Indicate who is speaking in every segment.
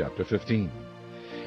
Speaker 1: Chapter 15.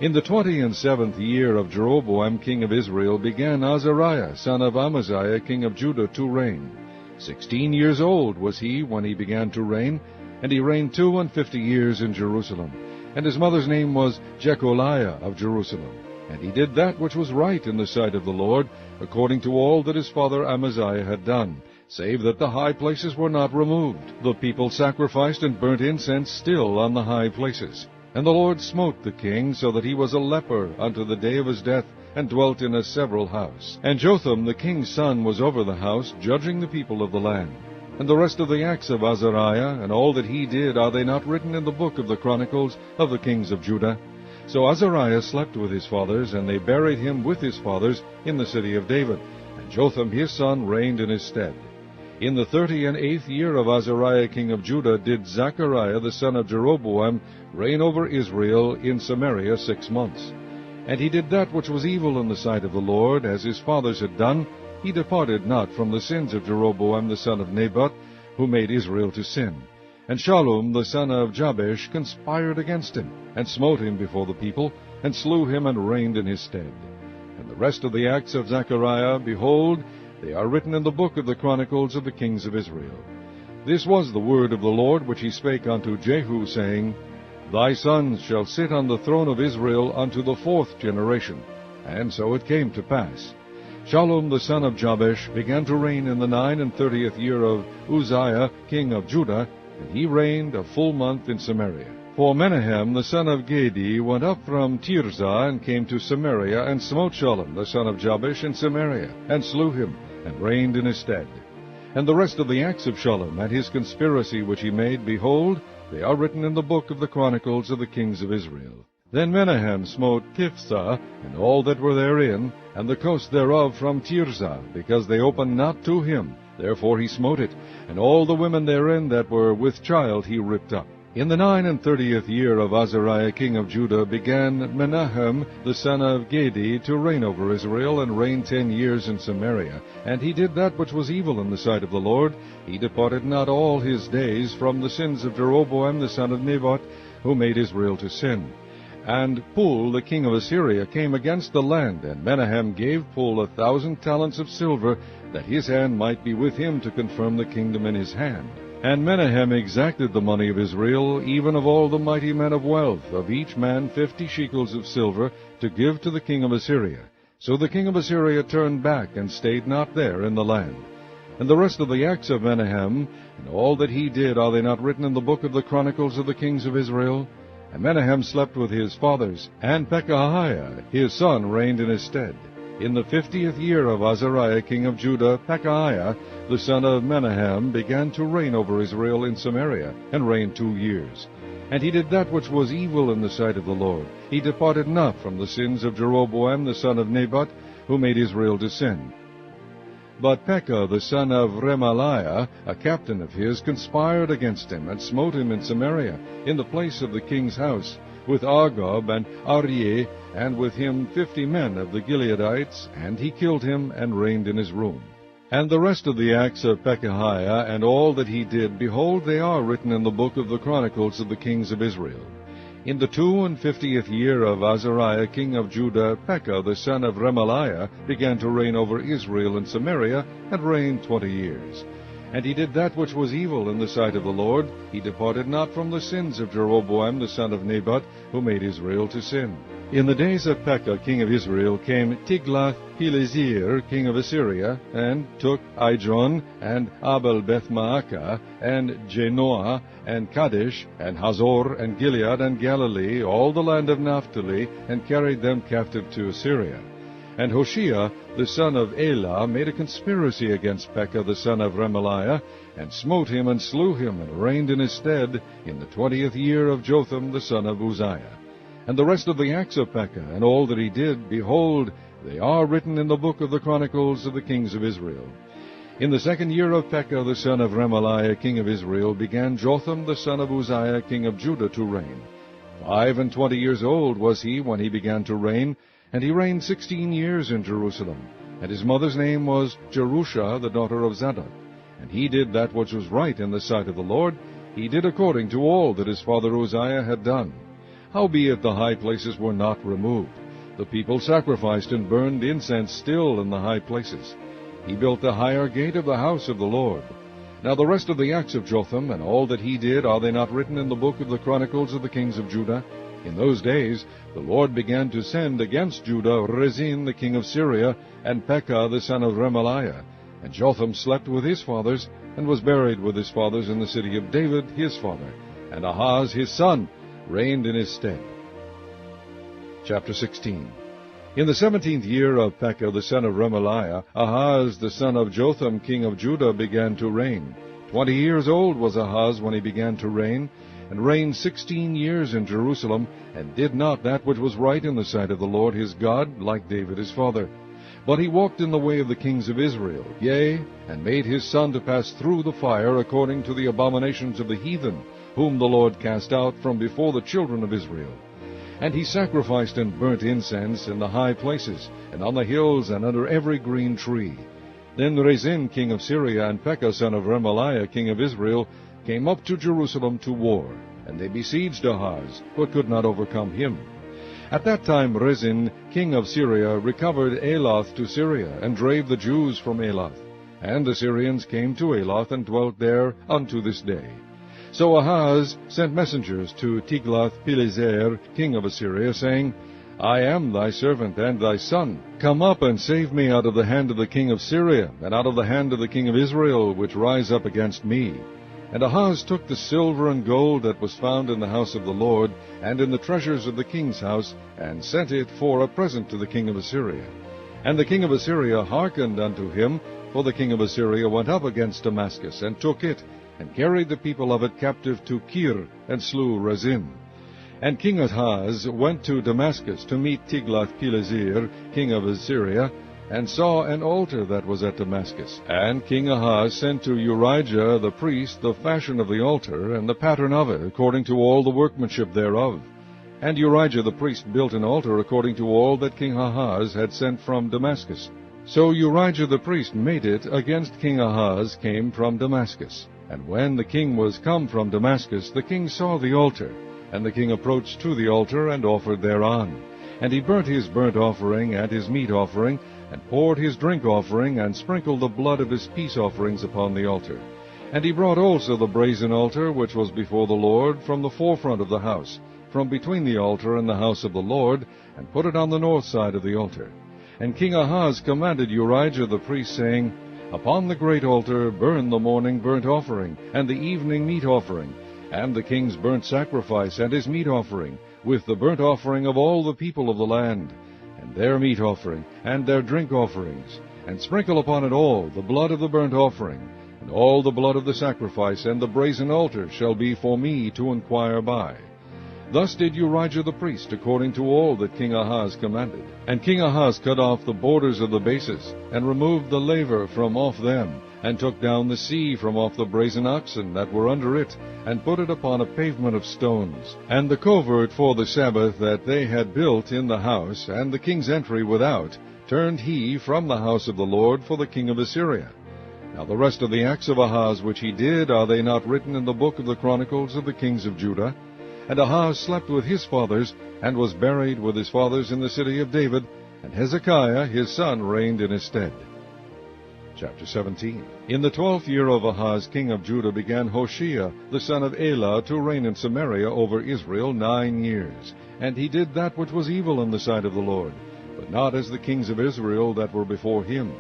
Speaker 1: In the 27th year of Jeroboam king of Israel began Azariah son of Amaziah king of Judah to reign. 16 years old was he when he began to reign, and he reigned 52 years in Jerusalem. And his mother's name was Jecholiah of Jerusalem. And he did that which was right in the sight of the Lord, according to all that his father Amaziah had done, save that the high places were not removed. The people sacrificed and burnt incense still on the high places. And the Lord smote the king, so that he was a leper unto the day of his death, and dwelt in a several house. And Jotham the king's son was over the house, judging the people of the land. And the rest of the acts of Azariah, and all that he did, are they not written in the book of the Chronicles of the kings of Judah? So Azariah slept with his fathers, and they buried him with his fathers in the city of David. And Jotham his son reigned in his stead. In the 38th year of Azariah king of Judah did Zechariah the son of Jeroboam reign over Israel in Samaria 6 months. And he did that which was evil in the sight of the Lord, as his fathers had done. He departed not from the sins of Jeroboam the son of Nebat, who made Israel to sin. And Shallum the son of Jabesh conspired against him, and smote him before the people, and slew him, and reigned in his stead. And the rest of the acts of Zechariah, behold, they are written in the book of the Chronicles of the kings of Israel. This was the word of the Lord which he spake unto Jehu, saying, Thy sons shall sit on the throne of Israel unto the 4th generation. And so it came to pass. Shallum the son of Jabesh began to reign in the 39th year of Uzziah king of Judah, and he reigned a full month in Samaria. For Menahem the son of Gedi went up from Tirzah, and came to Samaria, and smote Shallum the son of Jabesh in Samaria, and slew him, and reigned in his stead. And the rest of the acts of Shallum, and his conspiracy which he made, behold, they are written in the book of the Chronicles of the kings of Israel. Then Menahem smote Tiphsah, and all that were therein, and the coast thereof from Tirzah, because they opened not to him. Therefore he smote it, and all the women therein that were with child he ripped up. In the 39th year of Azariah king of Judah began Menahem the son of Gedi to reign over Israel, and reigned 10 years in Samaria. And he did that which was evil in the sight of the Lord. He departed not all his days from the sins of Jeroboam the son of Nebat, who made Israel to sin. And Pul the king of Assyria came against the land, and Menahem gave Pul 1,000 talents of silver, that his hand might be with him to confirm the kingdom in his hand. And Menahem exacted the money of Israel, even of all the mighty men of wealth, of each man 50 shekels of silver, to give to the king of Assyria. So the king of Assyria turned back, and stayed not there in the land. And the rest of the acts of Menahem, and all that he did, are they not written in the book of the Chronicles of the kings of Israel? And Menahem slept with his fathers, and Pekahiah his son reigned in his stead. In the 50th year of Azariah king of Judah, Pekahiah the son of Menahem began to reign over Israel in Samaria, and reigned 2 years. And he did that which was evil in the sight of the Lord. He departed not from the sins of Jeroboam the son of Nebat, who made Israel to sin. But Pekah the son of Remaliah, a captain of his, conspired against him, and smote him in Samaria, in the place of the king's house, with Argob and Aryeh, and with him 50 men of the Gileadites, and he killed him, and reigned in his room. And the rest of the acts of Pekahiah, and all that he did, behold, they are written in the book of the Chronicles of the kings of Israel. In the 52nd year of Azariah king of Judah, Pekah the son of Remaliah began to reign over Israel in Samaria, and reigned 20 years. And he did that which was evil in the sight of the Lord. He departed not from the sins of Jeroboam the son of Nebat, who made Israel to sin. In the days of Pekah king of Israel came Tiglath-Pileser king of Assyria, and took Idron, and Abel-Beth-Maacah, and Janoah, and Kadesh, and Hazor, and Gilead, and Galilee, all the land of Naphtali, and carried them captive to Assyria. And Hoshea the son of Elah made a conspiracy against Pekah the son of Remaliah, and smote him, and slew him, and reigned in his stead, in the 20th year of Jotham the son of Uzziah. And the rest of the acts of Pekah, and all that he did, behold, they are written in the book of the Chronicles of the kings of Israel. In the 2nd year of Pekah the son of Remaliah king of Israel began Jotham the son of Uzziah king of Judah to reign. 25 years old was he when he began to reign, and he reigned 16 years in Jerusalem. And his mother's name was Jerusha, the daughter of Zadok. And he did that which was right in the sight of the Lord. He did according to all that his father Uzziah had done. Howbeit the high places were not removed. The people sacrificed and burned incense still in the high places. He built the higher gate of the house of the Lord. Now the rest of the acts of Jotham, and all that he did, are they not written in the book of the Chronicles of the kings of Judah? In those days the Lord began to send against Judah Rezin the king of Syria, and Pekah the son of Remaliah. And Jotham slept with his fathers, and was buried with his fathers in the city of David his father. And Ahaz his son reigned in his stead. Chapter 16. In the 17th year of Pekah the son of Remaliah, Ahaz the son of Jotham king of Judah began to reign. 20 years old was Ahaz when he began to reign, and reigned 16 years in Jerusalem, and did not that which was right in the sight of the Lord his God, like David his father. But he walked in the way of the kings of Israel, yea, and made his son to pass through the fire according to the abominations of the heathen, whom the Lord cast out from before the children of Israel. And he sacrificed and burnt incense in the high places, and on the hills, and under every green tree. Then Rezin king of Syria, and Pekah son of Remaliah king of Israel, came up to Jerusalem to war, and they besieged Ahaz, but could not overcome him. At that time Rezin king of Syria recovered Elath to Syria, and drave the Jews from Elath. And the Syrians came to Elath, and dwelt there unto this day. So Ahaz sent messengers to Tiglath-Pileser, king of Assyria, saying, I am thy servant and thy son. Come up and save me out of the hand of the king of Syria, and out of the hand of the king of Israel, which rise up against me. And Ahaz took the silver and gold that was found in the house of the Lord, and in the treasures of the king's house, and sent it for a present to the king of Assyria. And the king of Assyria hearkened unto him, for the king of Assyria went up against Damascus, and took it, and carried the people of it captive to Kir, and slew Rezin. And King Ahaz went to Damascus to meet Tiglath-Pileser, king of Assyria, and saw an altar that was at Damascus. And King Ahaz sent to Urijah the priest the fashion of the altar, and the pattern of it, according to all the workmanship thereof. And Urijah the priest built an altar according to all that King Ahaz had sent from Damascus. So Urijah the priest made it against King Ahaz came from Damascus. And when the king was come from Damascus, the king saw the altar. And the king approached to the altar, and offered thereon. And he burnt his burnt offering and his meat offering, and poured his drink offering, and sprinkled the blood of his peace offerings upon the altar. And he brought also the brazen altar, which was before the Lord, from the forefront of the house, from between the altar and the house of the Lord, and put it on the north side of the altar. And King Ahaz commanded Urijah the priest, saying, Upon the great altar burn the morning burnt offering, and the evening meat offering, and the king's burnt sacrifice, and his meat offering, with the burnt offering of all the people of the land, and their meat offering, and their drink offerings, and sprinkle upon it all the blood of the burnt offering, and all the blood of the sacrifice, and the brazen altar shall be for me to inquire by. Thus did Urijah the priest, according to all that King Ahaz commanded. And King Ahaz cut off the borders of the bases, and removed the laver from off them, and took down the sea from off the brazen oxen that were under it, and put it upon a pavement of stones. And the covert for the Sabbath that they had built in the house, and the king's entry without, turned he from the house of the Lord for the king of Assyria. Now the rest of the acts of Ahaz which he did, are they not written in the book of the Chronicles of the kings of Judah? And Ahaz slept with his fathers, and was buried with his fathers in the city of David, and Hezekiah his son reigned in his stead. Chapter 17. In the 12th year of Ahaz king of Judah began Hoshea the son of Elah to reign in Samaria over Israel 9 years. And he did that which was evil in the sight of the Lord, but not as the kings of Israel that were before him.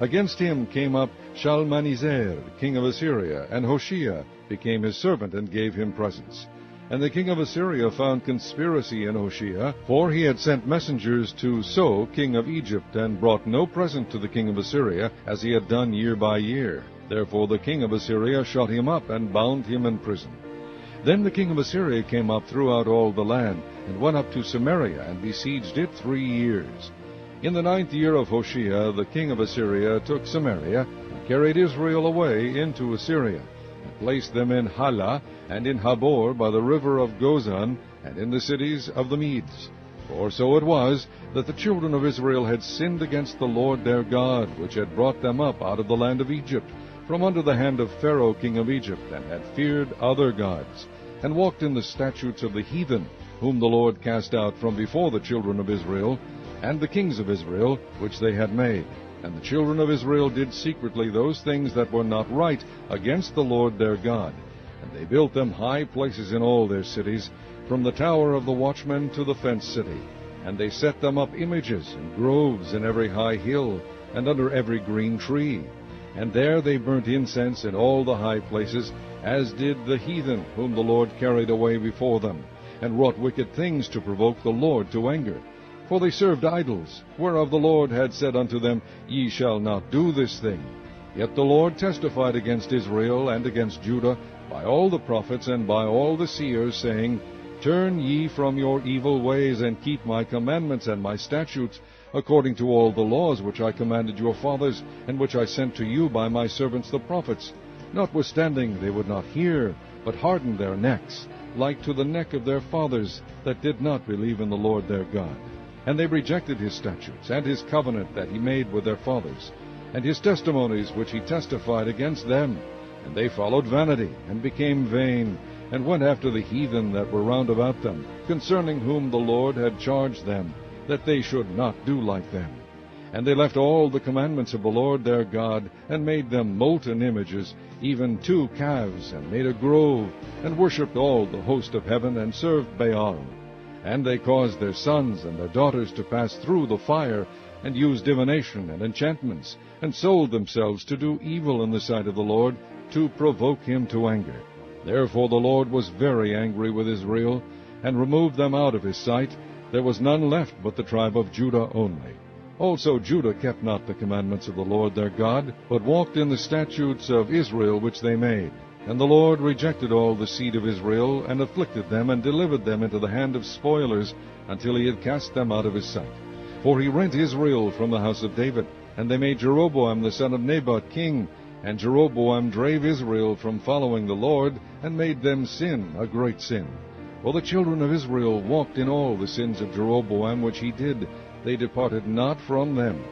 Speaker 1: Against him came up Shalmaneser king of Assyria, and Hoshea became his servant, and gave him presents. And the king of Assyria found conspiracy in Hoshea, for he had sent messengers to So king of Egypt, and brought no present to the king of Assyria, as he had done year by year. Therefore the king of Assyria shut him up, and bound him in prison. Then the king of Assyria came up throughout all the land, and went up to Samaria, and besieged it 3 years. In the 9th year of Hoshea the king of Assyria took Samaria, and carried Israel away into Assyria, and placed them in Halah, and in Habor by the river of Gozan, and in the cities of the Medes. For so it was, that the children of Israel had sinned against the Lord their God, which had brought them up out of the land of Egypt, from under the hand of Pharaoh king of Egypt, and had feared other gods, and walked in the statutes of the heathen, whom the Lord cast out from before the children of Israel, and the kings of Israel, which they had made. And the children of Israel did secretly those things that were not right against the Lord their God. And they built them high places in all their cities, from the tower of the watchman to the fenced city. And they set them up images and groves in every high hill, and under every green tree. And there they burnt incense in all the high places, as did the heathen whom the Lord carried away before them, and wrought wicked things to provoke the Lord to anger. For they served idols, whereof the Lord had said unto them, Ye shall not do this thing. Yet the Lord testified against Israel and against Judah by all the prophets and by all the seers, saying, Turn ye from your evil ways, and keep my commandments and my statutes, according to all the laws which I commanded your fathers, and which I sent to you by my servants the prophets. Notwithstanding they would not hear, but hardened their necks, like to the neck of their fathers, that did not believe in the Lord their God. And they rejected his statutes, and his covenant that he made with their fathers, and his testimonies which he testified against them. And they followed vanity, and became vain, and went after the heathen that were round about them, concerning whom the Lord had charged them, that they should not do like them. And they left all the commandments of the Lord their God, and made them molten images, even 2 calves, and made a grove, and worshipped all the host of heaven, and served Baal. And they caused their sons and their daughters to pass through the fire, and used divination and enchantments, and sold themselves to do evil in the sight of the Lord, to provoke him to anger. Therefore the Lord was very angry with Israel, and removed them out of his sight. There was none left but the tribe of Judah only. Also Judah kept not the commandments of the Lord their God, but walked in the statutes of Israel which they made. And the Lord rejected all the seed of Israel, and afflicted them, and delivered them into the hand of spoilers, until he had cast them out of his sight. For he rent Israel from the house of David, and they made Jeroboam the son of Nebat king. And Jeroboam drave Israel from following the Lord, and made them sin a great sin. For the children of Israel walked in all the sins of Jeroboam which he did. They departed not from them,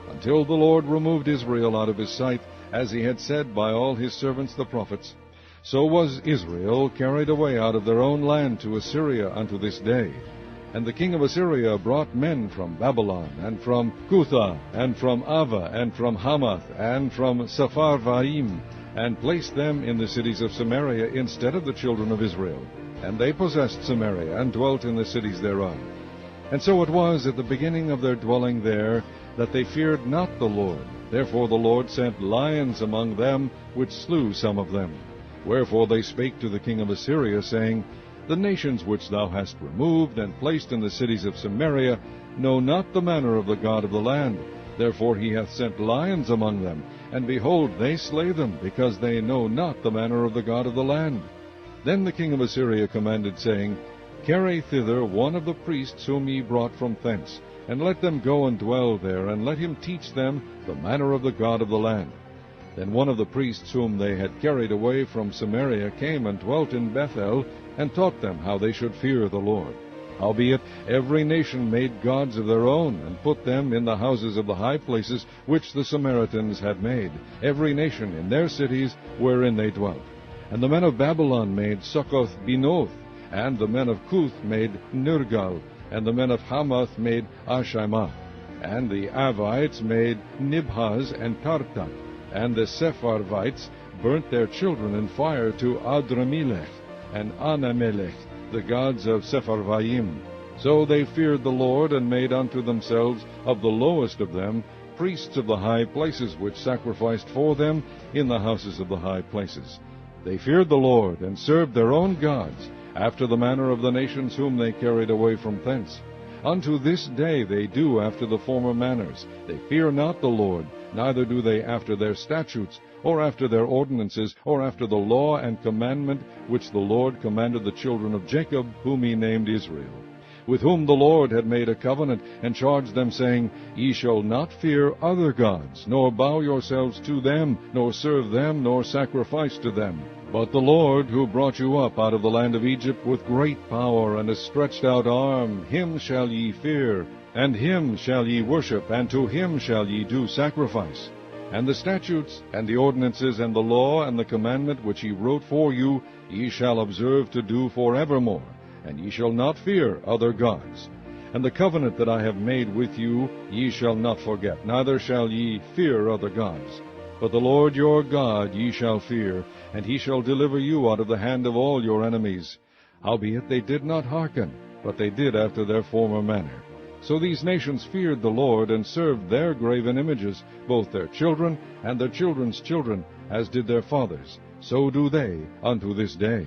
Speaker 1: until the Lord removed Israel out of his sight, as he had said by all his servants the prophets. So was Israel carried away out of their own land to Assyria unto this day. And the king of Assyria brought men from Babylon, and from Cutha, and from Ava, and from Hamath, and from Sepharvaim, and placed them in the cities of Samaria instead of the children of Israel. And they possessed Samaria, and dwelt in the cities thereof. And so it was at the beginning of their dwelling there, that they feared not the Lord. Therefore the Lord sent lions among them, which slew some of them. Wherefore they spake to the king of Assyria, saying, The nations which thou hast removed, and placed in the cities of Samaria, know not the manner of the God of the land. Therefore he hath sent lions among them, and behold, they slay them, because they know not the manner of the God of the land. Then the king of Assyria commanded, saying, Carry thither one of the priests whom ye brought from thence, and let them go and dwell there, and let him teach them the manner of the God of the land. Then one of the priests whom they had carried away from Samaria came and dwelt in Bethel, and taught them how they should fear the Lord. Howbeit every nation made gods of their own, and put them in the houses of the high places which the Samaritans had made, every nation in their cities wherein they dwelt. And the men of Babylon made Succoth-Benoth, and the men of Cuth made Nergal, and the men of Hamath made Ashimah, and the Avites made Nibhaz and Tartak, and the Sepharvites burnt their children in fire to Adramelech and Anamelech, the gods of Sepharvaim. So they feared the Lord, and made unto themselves of the lowest of them priests of the high places, which sacrificed for them in the houses of the high places. They feared the Lord, and served their own gods, after the manner of the nations whom they carried away from thence. Unto this day they do after the former manners. They fear not the Lord, neither do they after their statutes, or after their ordinances, or after the law and commandment which the Lord commanded the children of Jacob, whom he named Israel, with whom the Lord had made a covenant, and charged them, saying, Ye shall not fear other gods, nor bow yourselves to them, nor serve them, nor sacrifice to them. But the Lord, who brought you up out of the land of Egypt with great power and a stretched out arm, him shall ye fear, and him shall ye worship, and to him shall ye do sacrifice. And the statutes, and the ordinances, and the law, and the commandment which he wrote for you, ye shall observe to do forevermore. and ye shall not fear other gods. And the covenant that I have made with you ye shall not forget, neither shall ye fear other gods. But the Lord your God ye shall fear, and he shall deliver you out of the hand of all your enemies. Howbeit they did not hearken, but they did after their former manner. So these nations feared the Lord, and served their graven images, both their children and their children's children, as did their fathers. So do they unto this day.